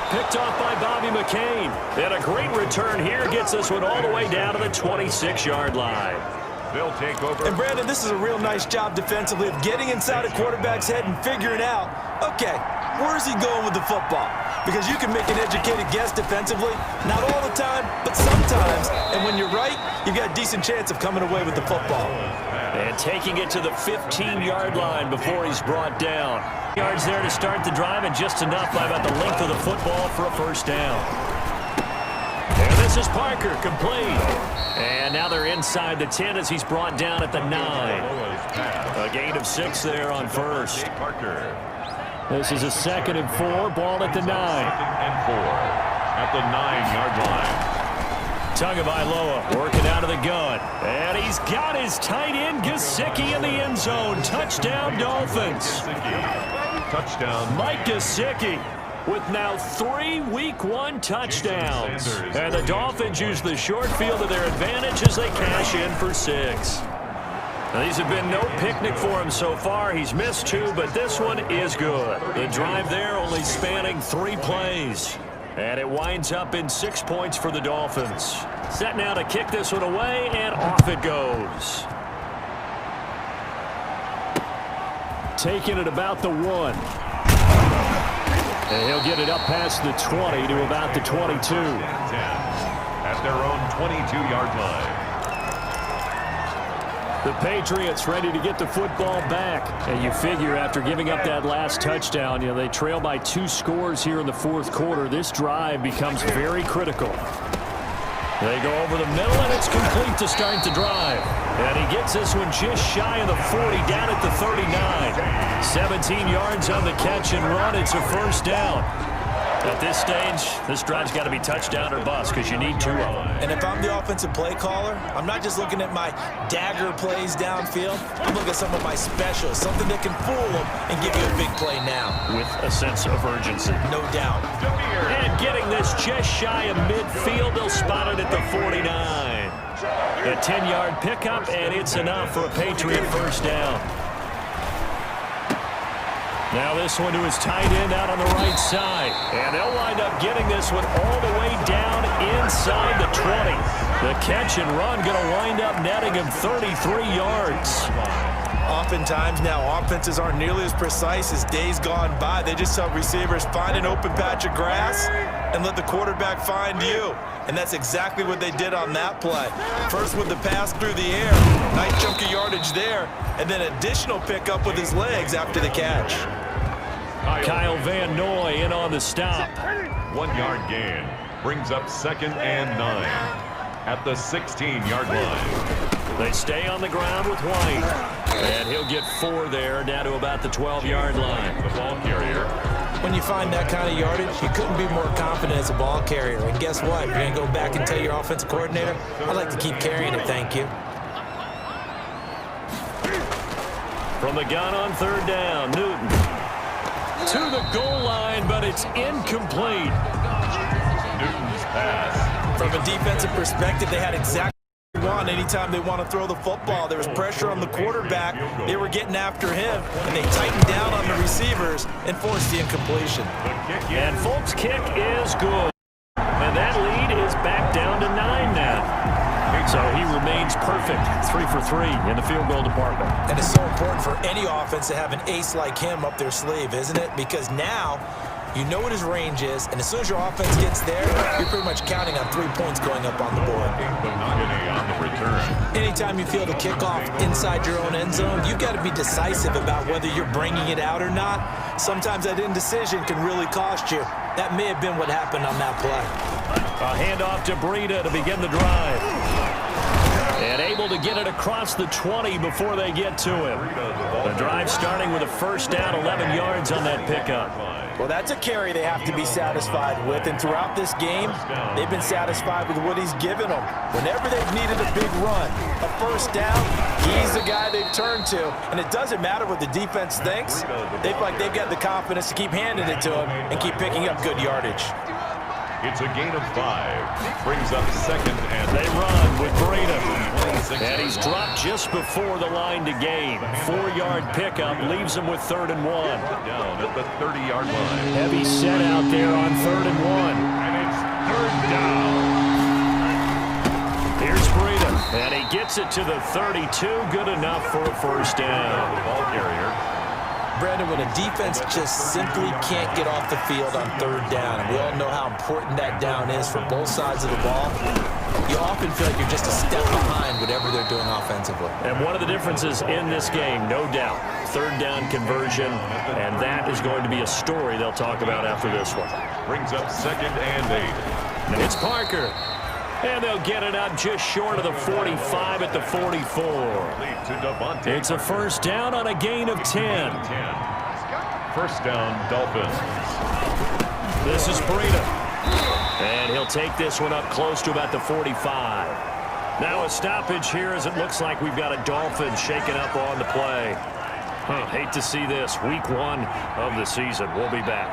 Speaker 2: Picked off by Bobby McCain. And a great return here gets this one all the way down to the 26-yard line.
Speaker 1: They'll take over.
Speaker 3: And, Brandon, this is a real nice job defensively of getting inside a quarterback's head and figuring out, okay, where's he going with the football? Because you can make an educated guess defensively, not all the time, but sometimes. And when you're right, you've got a decent chance of coming away with the football.
Speaker 2: And taking it to the 15-yard line before he's brought down. Yards there to start the drive, and just enough by about the length of the football for a first down. And this is Parker, complete. And now they're inside the 10 as he's brought down at the 9. A gain of 6 there on first. This is a 2nd and 4, ball at the 9.
Speaker 1: 2nd and 4 at the 9-yard line.
Speaker 2: Tagovailoa working out of the gun. And he's got his tight end, Gesicki, in the end zone. Touchdown, Dolphins.
Speaker 1: Touchdown.
Speaker 2: Mike Gesicki with now 3 Week 1 touchdowns. And the Dolphins use the short field to their advantage as they cash in for 6. Now, these have been no picnic for him so far. He's missed 2, but this one is good. The drive there only spanning 3 plays. And it winds up in 6 points for the Dolphins. Set now to kick this one away, and off it goes. Taking it about the 1. And he'll get it up past the 20 to about the 22.
Speaker 1: At their own 22-yard line.
Speaker 2: The Patriots ready to get the football back. And you figure after giving up that last touchdown, they trail by 2 scores here in the 4th quarter. This drive becomes very critical. They go over the middle, and it's complete to start the drive. And he gets this one just shy of the 40, down at the 39. 17 yards on the catch and run. It's a first down. At this stage, this drive's got to be touchdown or bust because you need 2 of them.
Speaker 3: And if I'm the offensive play caller, I'm not just looking at my dagger plays downfield. I'm looking at some of my specials, something that can fool them and give you a big play now.
Speaker 2: With a sense of urgency.
Speaker 3: No doubt.
Speaker 2: And getting this just shy of midfield, they'll spot it at the 49. A 10-yard pickup, and it's enough for a Patriot first down. Now this one to his tight end out on the right side. And they'll wind up getting this one all the way down inside the 20. The catch and run going to wind up netting him 33 yards.
Speaker 3: Oftentimes now offenses aren't nearly as precise as days gone by. They just help receivers find an open patch of grass and let the quarterback find you. And that's exactly what they did on that play. First with the pass through the air. Nice chunk of yardage there. And then additional pickup with his legs after the catch.
Speaker 2: Kyle Van Noy in on the stop.
Speaker 1: 1-yard gain. Brings up 2nd and 9 at the 16-yard line.
Speaker 2: They stay on the ground with White. And he'll get 4 there, down to about the 12-yard line.
Speaker 1: The ball carrier.
Speaker 3: When you find that kind of yardage, you couldn't be more confident as a ball carrier. And guess what? You're going to go back and tell your offensive coordinator, I'd like to keep carrying it, thank you.
Speaker 2: From the gun on 3rd down, Newton. To the goal line, but it's incomplete.
Speaker 1: Newton's pass.
Speaker 3: From a defensive perspective, they had exactly what they want anytime they want to throw the football. There was pressure on the quarterback. They were getting after him, and they tightened down on the receivers and forced the incompletion.
Speaker 2: And Folk's kick is good. And that lead is back down to 9 now. So he remains perfect, 3 for 3 in the field goal department.
Speaker 3: And it's so important for any offense to have an ace like him up their sleeve, isn't it? Because now you know what his range is, and as soon as your offense gets there, you're pretty much counting on 3 points going up on the board.
Speaker 1: But not any on the return.
Speaker 3: Anytime you feel the kickoff inside your own end zone, you've got to be decisive about whether you're bringing it out or not. Sometimes that indecision can really cost you. That may have been what happened on that play.
Speaker 2: A handoff to Breida to begin the drive. And able to get it across the 20 before they get to him. The drive starting with a first down, 11 yards on that pickup.
Speaker 3: Well, that's a carry they have to be satisfied with, and throughout this game, they've been satisfied with what he's given them. Whenever they've needed a big run, a first down, he's the guy they've turned to, and it doesn't matter what the defense thinks. They feel like they've got the confidence to keep handing it to him and keep picking up good yardage.
Speaker 1: It's a gain of 5. Brings up second and
Speaker 2: they run with Breda. And he's dropped just before the line to gain. 4-yard pickup leaves him with 3rd and 1.
Speaker 1: down at the 30-yard line.
Speaker 2: Heavy set out there on 3rd and 1.
Speaker 1: And it's 3rd down.
Speaker 2: Here's Breda. And he gets it to the 32. Good enough for a first down.
Speaker 1: The ball carrier.
Speaker 3: Brandon, when a defense just simply can't get off the field on 3rd down, and we all know how important that down is for both sides of the ball, you often feel like you're just a step behind whatever they're doing offensively.
Speaker 2: And one of the differences in this game, no doubt, 3rd down conversion, and that is going to be a story they'll talk about after this one.
Speaker 1: Brings up 2nd and 8.
Speaker 2: It's Parker. And they'll get it up just short of the 45 at the 44. It's a first down on a gain of 10.
Speaker 1: First down, Dolphins.
Speaker 2: This is Breda. And he'll take this one up close to about the 45. Now a stoppage here as it looks like we've got a Dolphins shaken up on the play. Hate to see this. Week 1 of the season. We'll be back.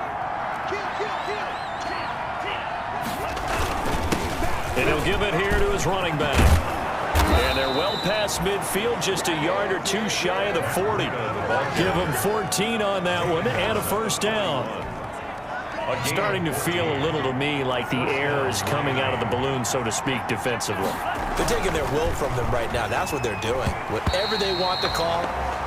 Speaker 2: And he'll give it here to his running back. And they're well past midfield, just a yard or two shy of the 40. Give him 14 on that one and a first down. Starting to feel a little to me like the air is coming out of the balloon, so to speak, defensively.
Speaker 3: They're taking their will from them right now. That's what they're doing. Whatever they want to call,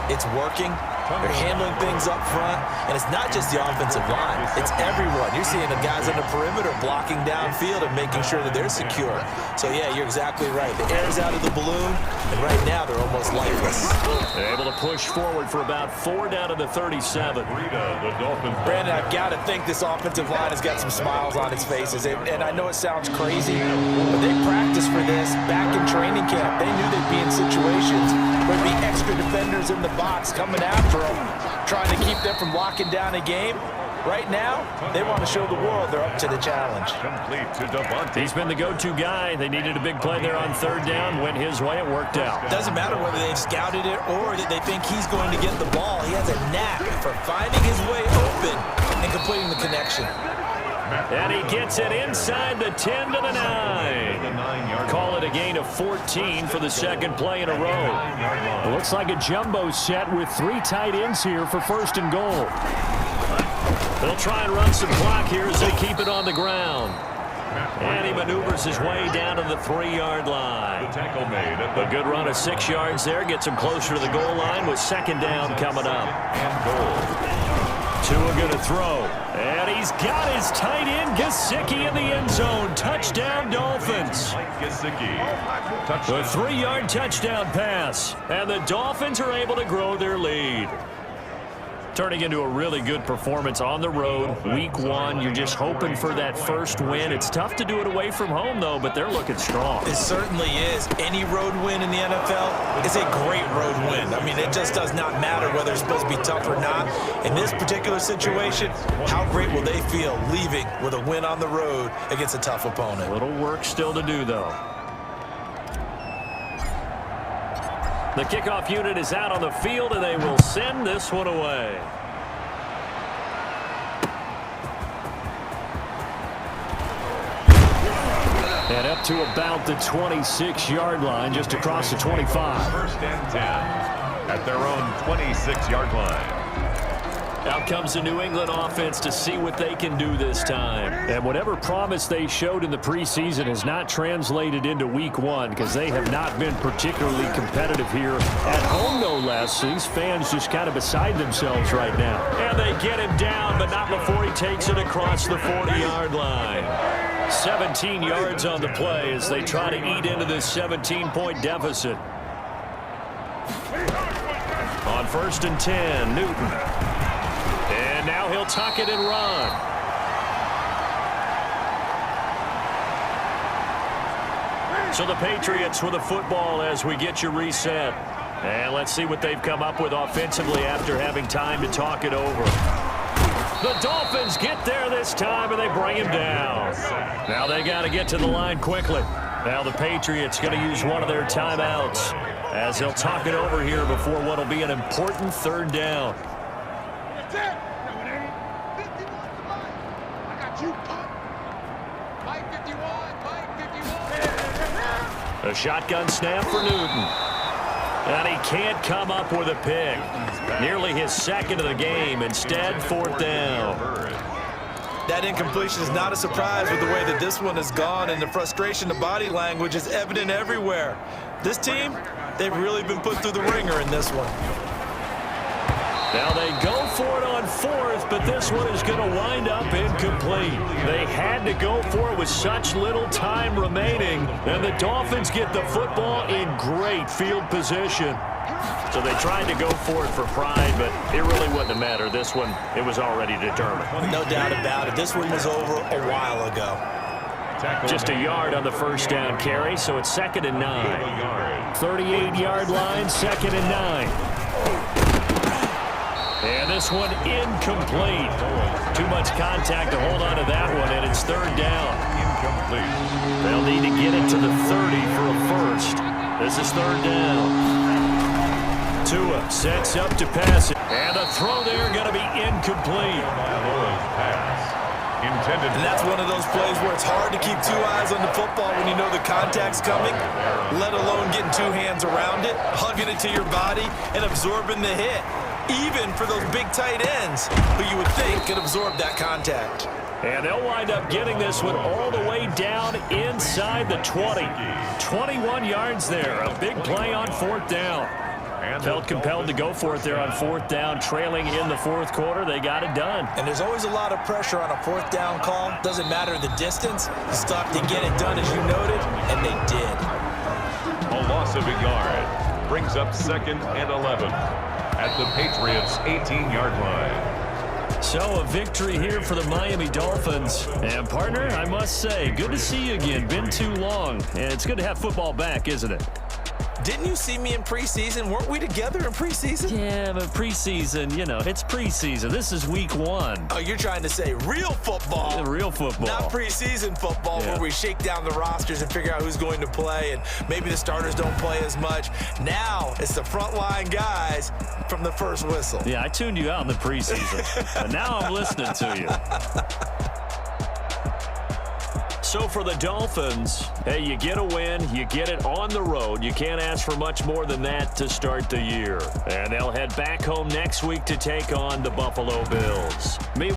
Speaker 3: it's working. They're handling things up front, and it's not just the offensive line. It's everyone. You're seeing the guys on the perimeter blocking downfield and making sure that they're secure. So, yeah, you're exactly right. The air's out of the balloon, and right now they're almost lifeless.
Speaker 2: They're able to push forward for about 4 down to the 37.
Speaker 3: Brandon, I've got to think this offensive line has got some smiles on its faces, and I know it sounds crazy, but they practiced for this back in training camp. They knew they'd be in situations where there'd be extra defenders in the box coming after them, trying to keep them from locking down a game. Right now, they want to show the world they're up to the challenge.
Speaker 1: Complete to Devontae.
Speaker 2: He's been the go-to guy. They needed a big play there on 3rd down. Went his way. It worked out.
Speaker 3: Doesn't matter whether they've scouted it or that they think he's going to get the ball. He has a knack for finding his way open and completing the connection.
Speaker 2: And he gets it inside the 10 to the 9. Call it a gain of 14 for the second play in a row. It looks like a jumbo set with 3 tight ends here for 1st and goal. They'll try and run some clock here as they keep it on the ground. And he maneuvers his way down to the 3-yard line. A good run of 6 yards there. Gets him closer to the goal line with 2nd down coming up.
Speaker 1: And goal.
Speaker 2: Tua going to throw. And he's got his tight end, Gesicki, in the end zone. Touchdown, Dolphins. A 3-yard touchdown pass. And the Dolphins are able to grow their lead. Turning into a really good performance on the road. Week 1, you're just hoping for that first win. It's tough to do it away from home, though, but they're looking strong.
Speaker 3: It certainly is. Any road win in the NFL is a great road win. I mean, it just does not matter whether it's supposed to be tough or not. In this particular situation, how great will they feel leaving with a win on the road against a tough opponent?
Speaker 2: A little work still to do, though. The kickoff unit is out on the field, and they will send this one away. And up to about the 26-yard line, just across the 25.
Speaker 1: 1st and 10 at their own 26-yard line.
Speaker 2: Out comes the New England offense to see what they can do this time. And whatever promise they showed in the preseason has not translated into week 1 because they have not been particularly competitive here at home, no less. These fans just kind of beside themselves right now. And they get him down, but not before he takes it across the 40-yard line. 17 yards on the play as they try to eat into this 17-point deficit. On 1st and 10, Newton. And now he'll tuck it and run. So the Patriots with the football as we get you reset. And let's see what they've come up with offensively after having time to talk it over. The Dolphins get there this time, and they bring him down. Now they got to get to the line quickly. Now the Patriots going to use one of their timeouts as they'll talk it over here before what will be an important third down.
Speaker 4: That's it. 51 to Mike. I got you, punk. Mike 51. Mike 51.
Speaker 2: A shotgun snap for Newton. And he can't come up with a pick. Nearly his second of the game. Instead, fourth down.
Speaker 3: That incompletion is not a surprise with the way that this one has gone, and the frustration, the body language is evident everywhere. This team, they've really been put through the ringer in this one.
Speaker 2: Now they go for it on fourth, but this one is going to wind up incomplete. They had to go for it with such little time remaining, and the Dolphins get the football in great field position. So they tried to go for it for pride, but it really wouldn't have mattered. This one, it was already determined.
Speaker 3: No doubt about it. This one was over a while ago.
Speaker 2: Just a yard on the first down carry, so it's 2nd and 9. 38-yard line, 2nd and 9. And this one incomplete. Too much contact to hold on to that one, and it's third down.
Speaker 1: Incomplete.
Speaker 2: They'll need to get it to the 30 for a first. This is third down. Tua sets up to pass it. And the throw there going to be incomplete.
Speaker 1: Intended.
Speaker 3: And that's one of those plays where it's hard to keep two eyes on the football when you know the contact's coming, let alone getting two hands around it, hugging it to your body, and absorbing the hit. Even for those big tight ends who you would think could absorb that contact.
Speaker 2: And they'll wind up getting this one all the way down inside the 20. 21 yards there. A big play on fourth down. Felt compelled to go for it there on fourth down, trailing in the fourth quarter. They got it done.
Speaker 3: And there's always a lot of pressure on a fourth down call. Doesn't matter the distance. You stop to get it done, as you noted, and they did.
Speaker 1: A loss of a yard brings up 2nd and 11 at the Patriots' 18-yard line.
Speaker 2: So a victory here for the Miami Dolphins. And partner, I must say, good to see you again. Been too long. And it's good to have football back, isn't it?
Speaker 3: Didn't you see me in preseason? Weren't we together in preseason?
Speaker 2: Yeah, but preseason, you know, it's preseason. This is week 1.
Speaker 3: Oh, you're trying to say real football.
Speaker 2: Real football.
Speaker 3: Not preseason football where we shake down the rosters and figure out who's going to play, and maybe the starters don't play as much. Now it's the frontline guys from the first whistle.
Speaker 2: Yeah, I tuned you out in the preseason, but now I'm listening to you. So for the Dolphins, hey, you get a win, you get it on the road. You can't ask for much more than that to start the year. And they'll head back home next week to take on the Buffalo Bills.